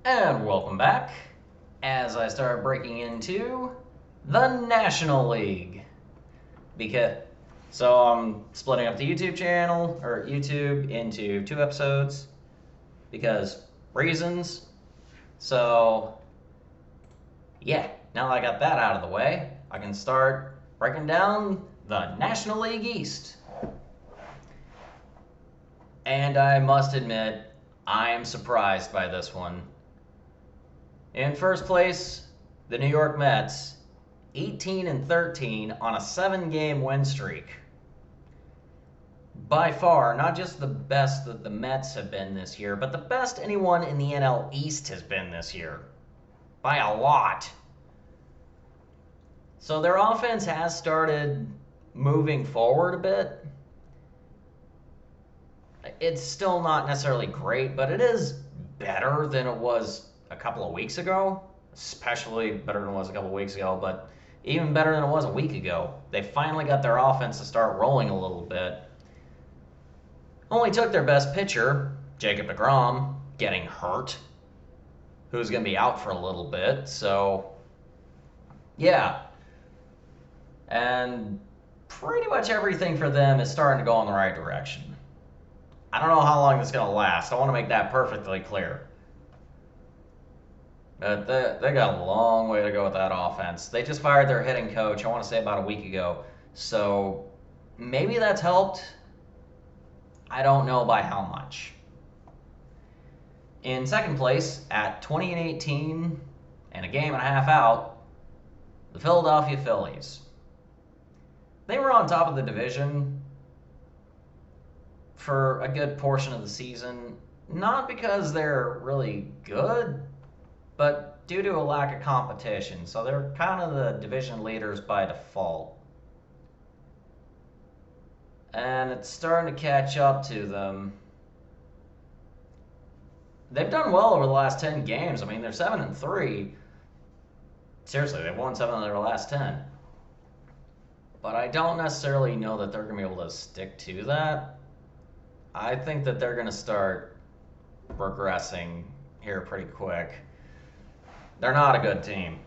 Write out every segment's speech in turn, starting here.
And welcome back as I start breaking into the National League. So I'm splitting up the YouTube channel, or YouTube, into 2 episodes because reasons. So, yeah, now that I got that out of the way, I can start breaking down the National League East. And I must admit, I am surprised by this one. In first place, the New York Mets, 18-13 on a 7-game win streak. By far, not just the best that the Mets have been this year, but the best anyone in the NL East has been this year. By a lot. So their offense has started moving forward a bit. It's still not necessarily great, but it is better than it was a couple of weeks ago. Especially better than it was a couple of weeks ago, but even better than it was a week ago. They finally got their offense to start rolling a little bit. Only took their best pitcher, Jacob deGrom, getting hurt, who's going to be out for a little bit. So, yeah. And pretty much everything for them is starting to go in the right direction. I don't know how long it's going to last. I want to make that perfectly clear. But they got a long way to go with that offense. They just fired their hitting coach, I want to say about a week ago. So maybe that's helped. I don't know by how much. In second place, at 20-18 and a game and a half out, the Philadelphia Phillies. They were on top of the division for a good portion of the season, not because they're really good, but due to a lack of competition. So they're kind of the division leaders by default. And it's starting to catch up to them. They've done well over the last 10 games. I mean, they're 7-3. Seriously, they've won 7 of their last 10. But I don't necessarily know that they're going to be able to stick to that. I think that they're going to start regressing here pretty quick. They're not a good team,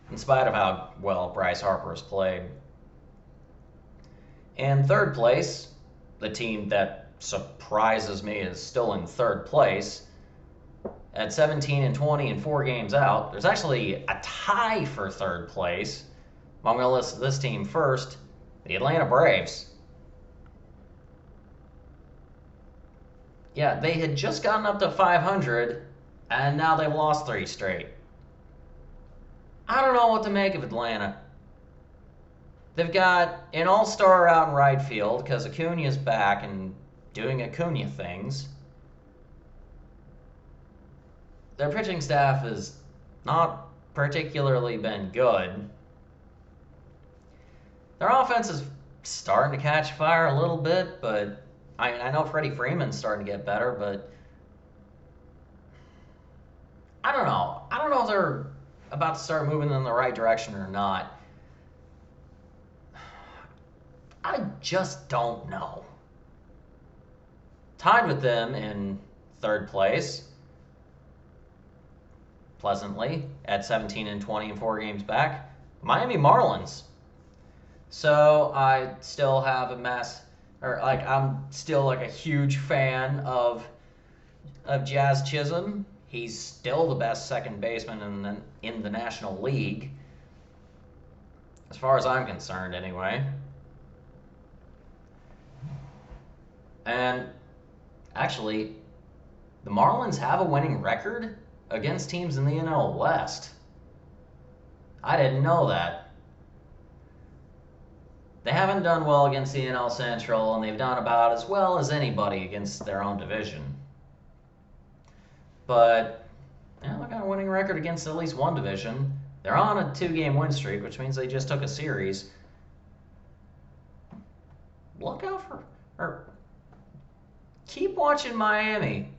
in spite of how well Bryce Harper has played. In third place, the team that surprises me is still in third place at 17-20 and 4 games out. There's actually a tie for third place. I'm going to list this team first, the Atlanta Braves. Yeah, they had just gotten up to 500, and now they've lost 3 straight. I don't know what to make of Atlanta. They've got an all-star out in right field because Acuna's back and doing Acuna things. Their pitching staff has not particularly been good. Their offense is starting to catch fire a little bit, but I know Freddie Freeman's starting to get better, but I don't know. I don't know if they're about to start moving in the right direction or not. I just don't know. Tied with them in third place, pleasantly, at 17-20 and 4 games back, Miami Marlins. So I still have I'm still like a huge fan of Jazz Chisholm. He's still the best second baseman in the National League, as far as I'm concerned, anyway. And actually, the Marlins have a winning record against teams in the NL West. I didn't know that. They haven't done well against the NL Central, and they've done about as well as anybody against their own division. But yeah, they got a winning record against at least one division. They're on a 2-game win streak, which means they just took a series. Look out keep watching Miami.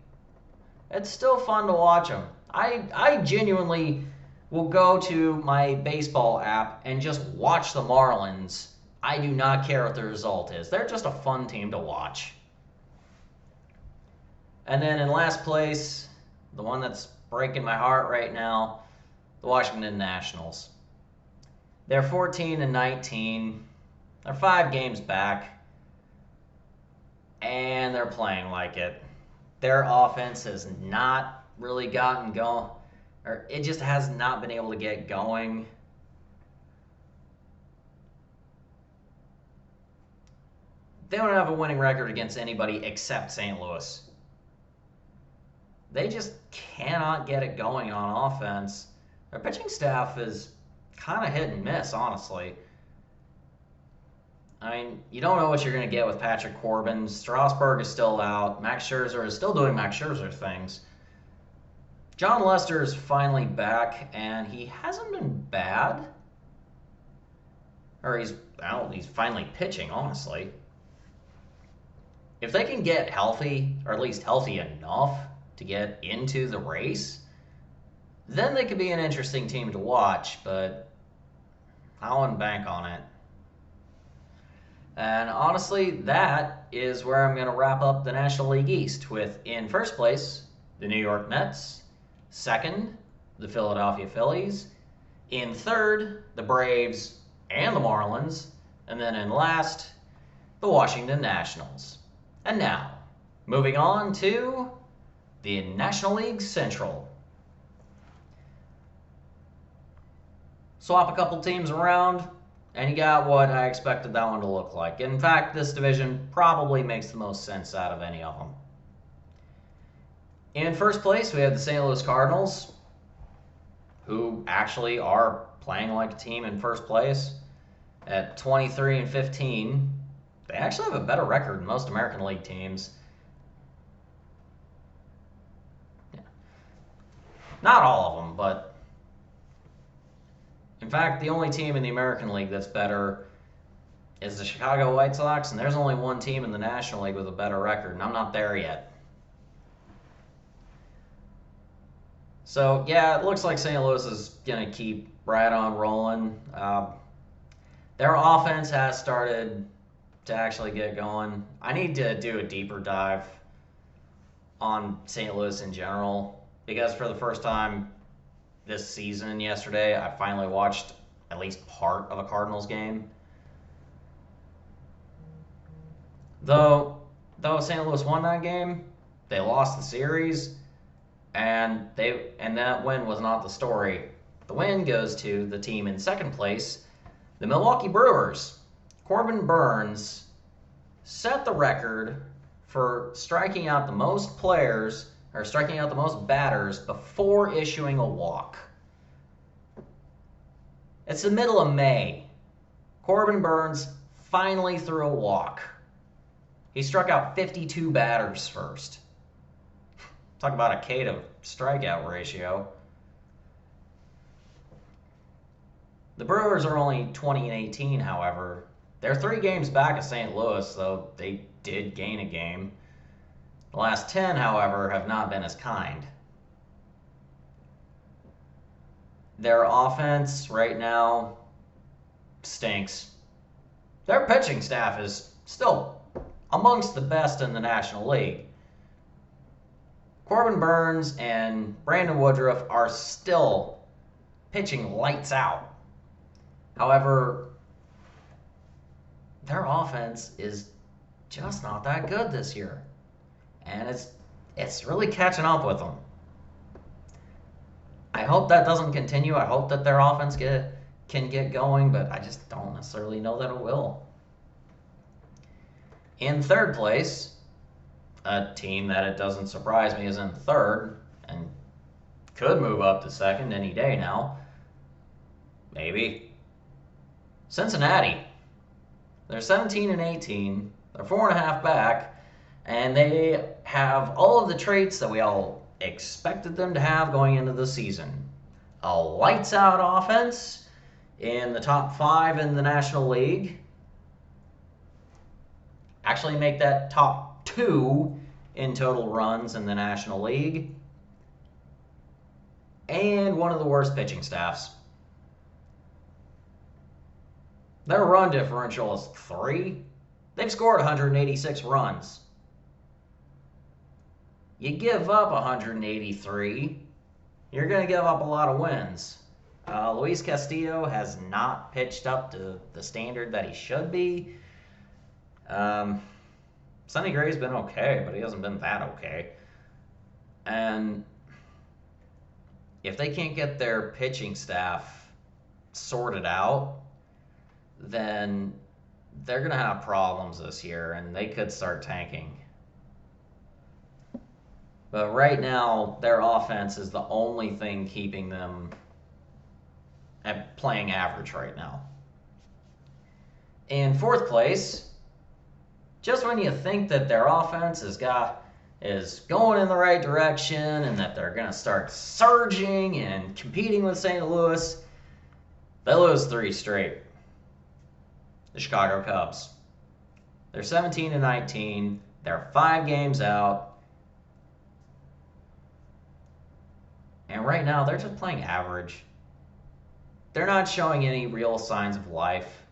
It's still fun to watch them. I genuinely will go to my baseball app and just watch the Marlins. I do not care what the result is. They're just a fun team to watch. And then in last place, the one that's breaking my heart right now, the Washington Nationals. They're 14-19. They're 5 games back, and they're playing like it. Their offense has not really gotten going, or it just has not been able to get going. They don't have a winning record against anybody except St. Louis. They just cannot get it going on offense. Their pitching staff is kind of hit and miss, honestly. I mean, you don't know what you're going to get with Patrick Corbin. Strasburg is still out. Max Scherzer is still doing Max Scherzer things. John Lester is finally back, and he hasn't been bad. Or he's finally pitching, honestly. If they can get healthy, or at least healthy enough to get into the race, then they could be an interesting team to watch, but I wouldn't bank on it. And honestly, that is where I'm going to wrap up the National League East with, in first place, the New York Mets, second, the Philadelphia Phillies, in third, the Braves and the Marlins, and then in last, the Washington Nationals. And now, moving on to the National League Central. Swap a couple teams around, and you got what I expected that one to look like. In fact, this division probably makes the most sense out of any of them. In first place, we have the St. Louis Cardinals, who actually are playing like a team in first place at 23-15. They actually have a better record than most American League teams. Yeah. Not all of them, but in fact, the only team in the American League that's better is the Chicago White Sox, and there's only one team in the National League with a better record, and I'm not there yet. So, yeah, it looks like St. Louis is going to keep right on rolling. Their offense has started to actually get going. I need to do a deeper dive on St. Louis in general, because for the first time this season yesterday, I finally watched at least part of a Cardinals game. Though St. Louis won that game, they lost the series, and that win was not the story. The win goes to the team in second place, the Milwaukee Brewers. Corbin Burns set the record for striking out the most players, or striking out the most batters before issuing a walk. It's the middle of May. Corbin Burns finally threw a walk. He struck out 52 batters first. Talk about a K to strikeout ratio. The Brewers are only 20-18, however. They're 3 games back of St. Louis, though they did gain a game. The last 10, however, have not been as kind. Their offense right now stinks. Their pitching staff is still amongst the best in the National League. Corbin Burns and Brandon Woodruff are still pitching lights out. However, their offense is just not that good this year. And it's really catching up with them. I hope that doesn't continue. I hope that their offense can get going, but I just don't necessarily know that it will. In third place, a team that it doesn't surprise me is in third and could move up to second any day now. Maybe. Cincinnati. They're 17-18. They're 4.5 back, and they have all of the traits that we all expected them to have going into the season. A lights-out offense in the top 5 in the National League. Actually make that top 2 in total runs in the National League. And one of the worst pitching staffs. Their run differential is 3. They've scored 186 runs. you give up 183, you're going to give up a lot of wins. Luis Castillo has not pitched up to the standard that he should be. Sonny Gray's been okay, but he hasn't been that okay. And if they can't get their pitching staff sorted out, then they're going to have problems this year, and they could start tanking. But right now, their offense is the only thing keeping them at playing average right now. In fourth place, just when you think that their offense is going in the right direction and that they're going to start surging and competing with St. Louis, they lose 3 straight. The Chicago Cubs. They're 17-19. They're 5 games out. And right now, they're just playing average. They're not showing any real signs of life.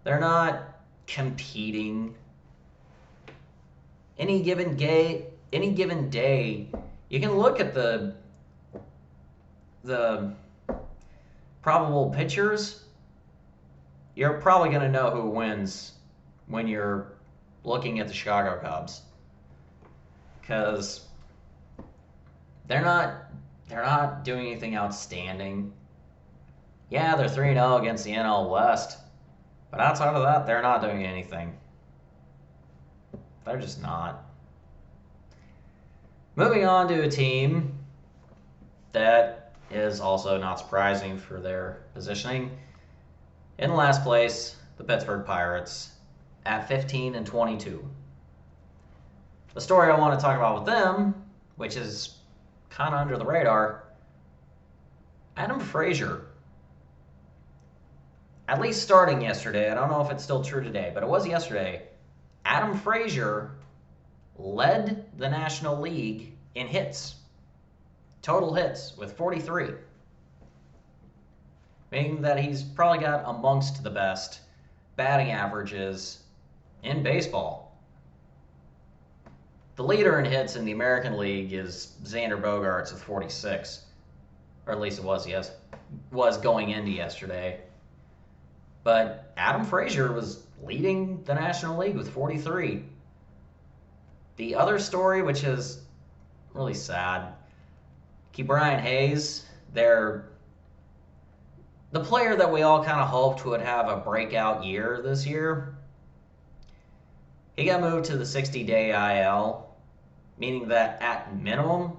They're not competing. Any given day, you can look at the probable pitchers. You're probably going to know who wins when you're looking at the Chicago Cubs, because they're not doing anything outstanding. Yeah, they're 3-0 against the NL West, but outside of that, they're not doing anything. They're just not. Moving on to a team that is also not surprising for their positioning. In last place, the Pittsburgh Pirates at 15-22. The story I want to talk about with them, which is kind of under the radar, Adam Frazier. At least starting yesterday, I don't know if it's still true today, but it was yesterday. Adam Frazier led the National League in hits, total hits, with 43. Meaning that he's probably got amongst the best batting averages in baseball. The leader in hits in the American League is Xander Bogaerts with 46. Or at least it was going into yesterday. But Adam Frazier was leading the National League with 43. The other story, which is really sad, Brian Hayes, the player that we all kind of hoped would have a breakout year this year, he got moved to the 60-day IL, meaning that at minimum,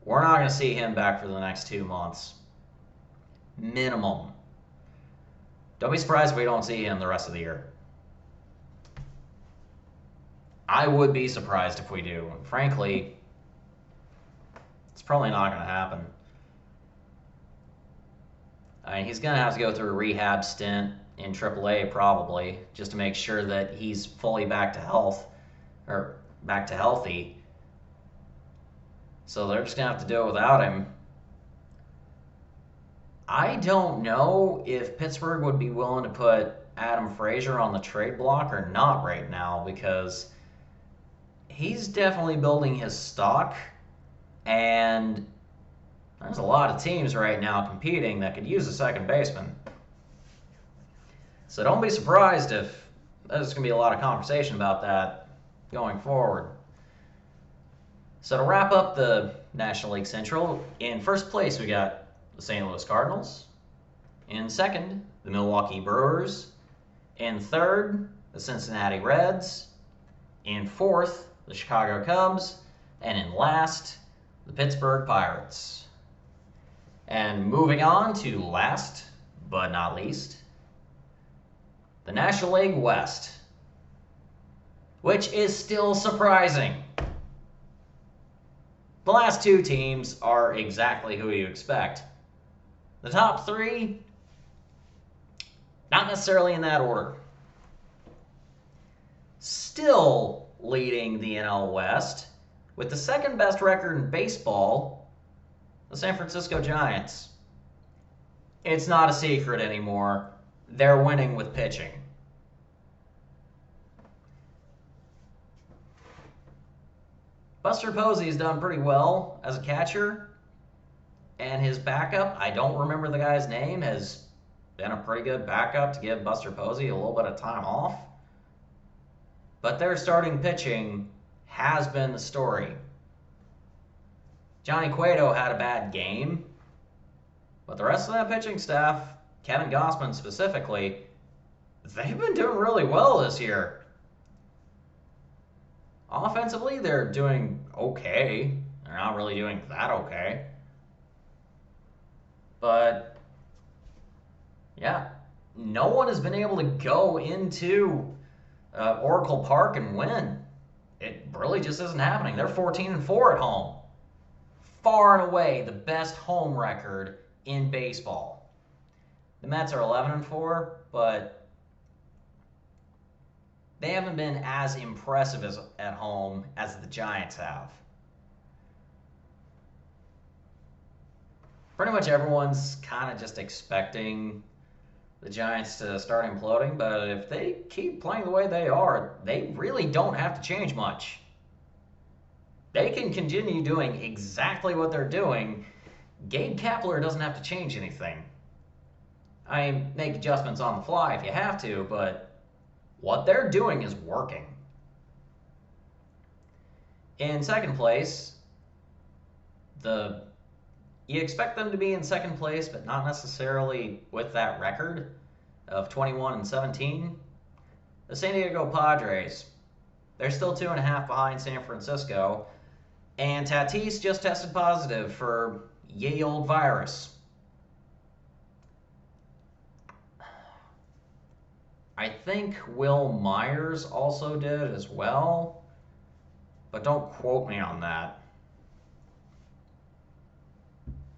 we're not going to see him back for the next 2 months. Minimum. Don't be surprised if we don't see him the rest of the year. I would be surprised if we do. And frankly, it's probably not going to happen. I mean, he's going to have to go through a rehab stint in AAA probably, just to make sure that he's fully back to health, or back to healthy. So they're just going to have to do it without him. I don't know if Pittsburgh would be willing to put Adam Frazier on the trade block or not right now, because he's definitely building his stock, and there's a lot of teams right now competing that could use a second baseman. So don't be surprised if there's going to be a lot of conversation about that going forward. So to wrap up the National League Central, in first place we got the St. Louis Cardinals. In second, the Milwaukee Brewers. In third, the Cincinnati Reds. In fourth, the Chicago Cubs. And in last, the Pittsburgh Pirates. And moving on to last but not least, the National League West, which is still surprising. The last 2 teams are exactly who you expect. The top 3, not necessarily in that order. Still leading the NL West with the second best record in baseball, the San Francisco Giants. It's not a secret anymore. They're winning with pitching. Buster Posey's done pretty well as a catcher, and his backup, I don't remember the guy's name, has been a pretty good backup to give Buster Posey a little bit of time off. But their starting pitching has been the story. Johnny Cueto had a bad game, but the rest of that pitching staff, Kevin Gausman specifically, they've been doing really well this year. Offensively, they're doing okay. They're not really doing that okay. But, yeah, no one has been able to go into Oracle Park and win. It really just isn't happening. They're 14-4 at home. Far and away the best home record in baseball. The Mets are 11-4, but they haven't been as impressive at home as the Giants have. Pretty much everyone's kind of just expecting the Giants to start imploding, but if they keep playing the way they are, they really don't have to change much. They can continue doing exactly what they're doing. Gabe Kapler doesn't have to change anything. I mean, make adjustments on the fly if you have to, but what they're doing is working. In second place, you expect them to be in second place, but not necessarily with that record of 21-17. The San Diego Padres, they're still 2.5 behind San Francisco, and Tatis just tested positive for ye old virus. I think Will Myers also did as well, but don't quote me on that.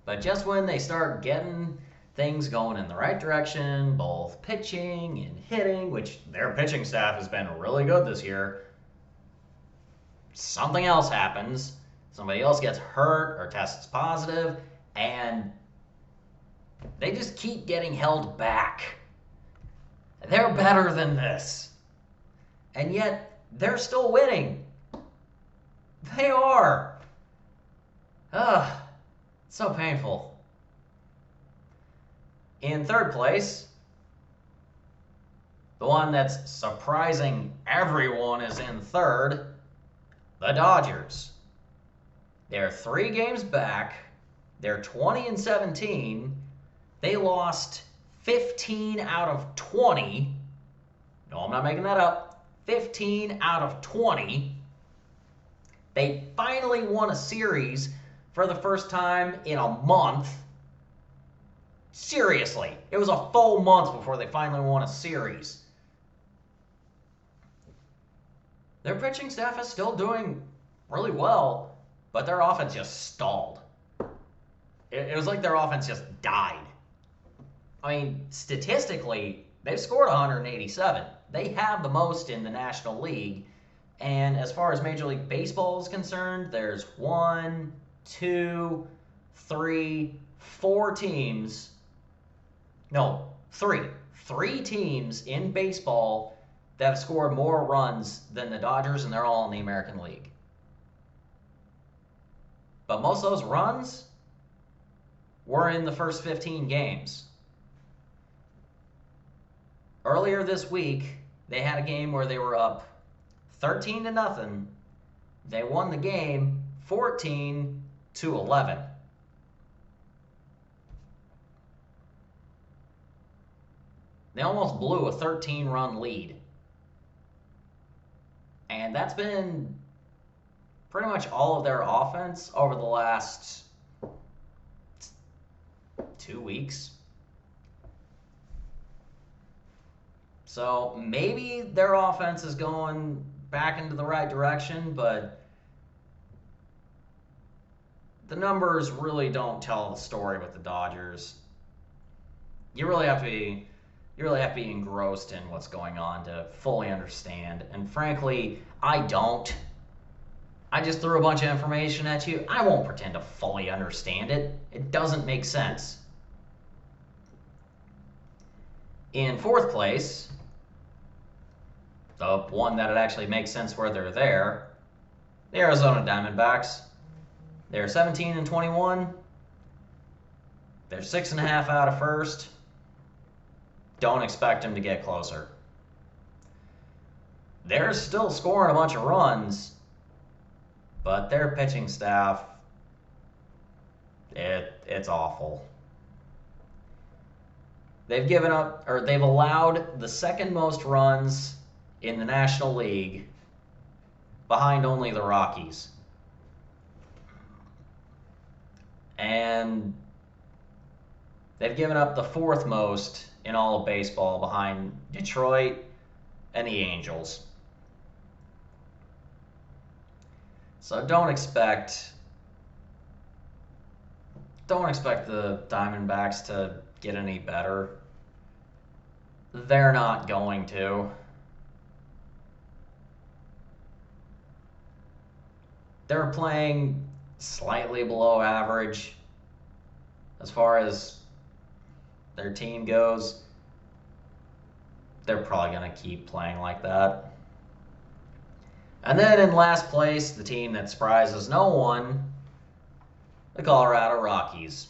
But just when they start getting things going in the right direction, both pitching and hitting, which their pitching staff has been really good this year, something else happens. Somebody else gets hurt or tests positive, and they just keep getting held back. They're better than this. And yet, they're still winning. They are. Ugh. So painful. In third place, the one that's surprising everyone is in third, the Dodgers. They're 3 games back. They're 20-17. They lost 15 out of 20. No, I'm not making that up. 15 out of 20. They finally won a series for the first time in a month. Seriously, it was a full month before they finally won a series. Their pitching staff is still doing really well, but their offense just stalled. It was like their offense just died. I mean, statistically, they've scored 187. They have the most in the National League. And as far as Major League Baseball is concerned, there's 1, 2, 3, 4 teams. No, 3. 3 teams in baseball that have scored more runs than the Dodgers, and they're all in the American League. But most of those runs were in the first 15 games. Earlier this week, they had a game where they were up 13-0. They won the game 14-11. They almost blew a 13-run lead. And that's been pretty much all of their offense over the last 2 weeks. So maybe their offense is going back into the right direction, but the numbers really don't tell the story with the Dodgers. You really have to be engrossed in what's going on to fully understand. And frankly, I don't. I just threw a bunch of information at you. I won't pretend to fully understand it. It doesn't make sense. In fourth place, the one that it actually makes sense where they're there, The Arizona Diamondbacks. They're 17-21. They're 6.5 out of first. Don't expect them to get closer. They're still scoring a bunch of runs, but their pitching staff, it's awful. They've allowed the second most runs in the National League, behind only the Rockies. And they've given up the fourth most in all of baseball, behind Detroit and the Angels. So don't expect the Diamondbacks to get any better. They're not going to. They're playing slightly below average as far as their team goes. They're probably going to keep playing like that. And then in last place, the team that surprises no one, the Colorado Rockies.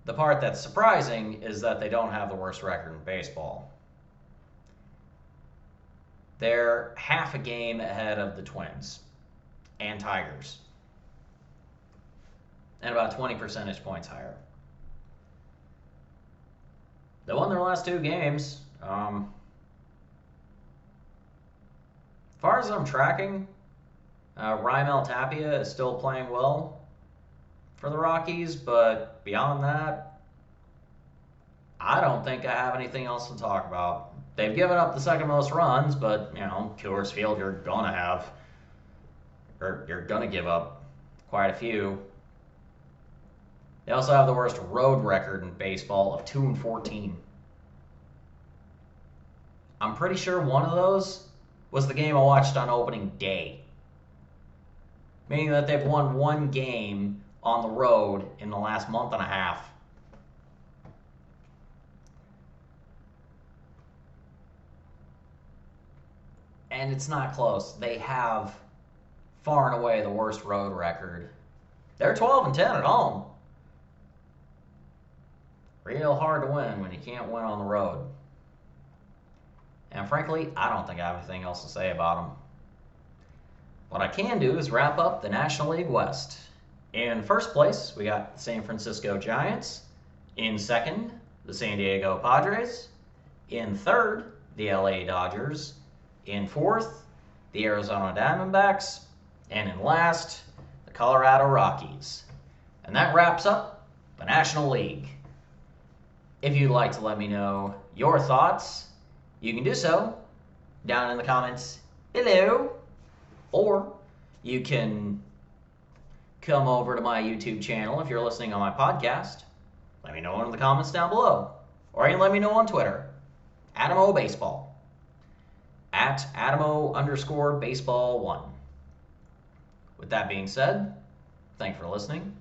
The part that's surprising is that they don't have the worst record in baseball. They're half a game ahead of the Twins and Tigers, and about 20 percentage points higher. They won their last two games. As far as I'm tracking, Raimel Tapia is still playing well for the Rockies, but beyond that, I don't think I have anything else to talk about. They've given up the second most runs, but, Coors Field, you're going to give up quite a few. They also have the worst road record in baseball of 2-14. I'm pretty sure one of those was the game I watched on opening day. Meaning that they've won one game on the road in the last month and a half. And it's not close. They have far and away the worst road record. They're 12-10 at home. Real hard to win when you can't win on the road. And frankly, I don't think I have anything else to say about them. What I can do is wrap up the National League West. In first place, we got the San Francisco Giants. In second, the San Diego Padres. In third, the LA Dodgers. In fourth, the Arizona Diamondbacks. And in last, the Colorado Rockies. And that wraps up the National League. If you'd like to let me know your thoughts, you can do so down in the comments below. Or you can come over to my YouTube channel if you're listening on my podcast. Let me know in the comments down below. Or you can let me know on Twitter, AdamOBaseball, at Adamo_baseball1. With that being said, thank you for listening.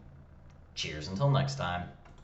Cheers until next time.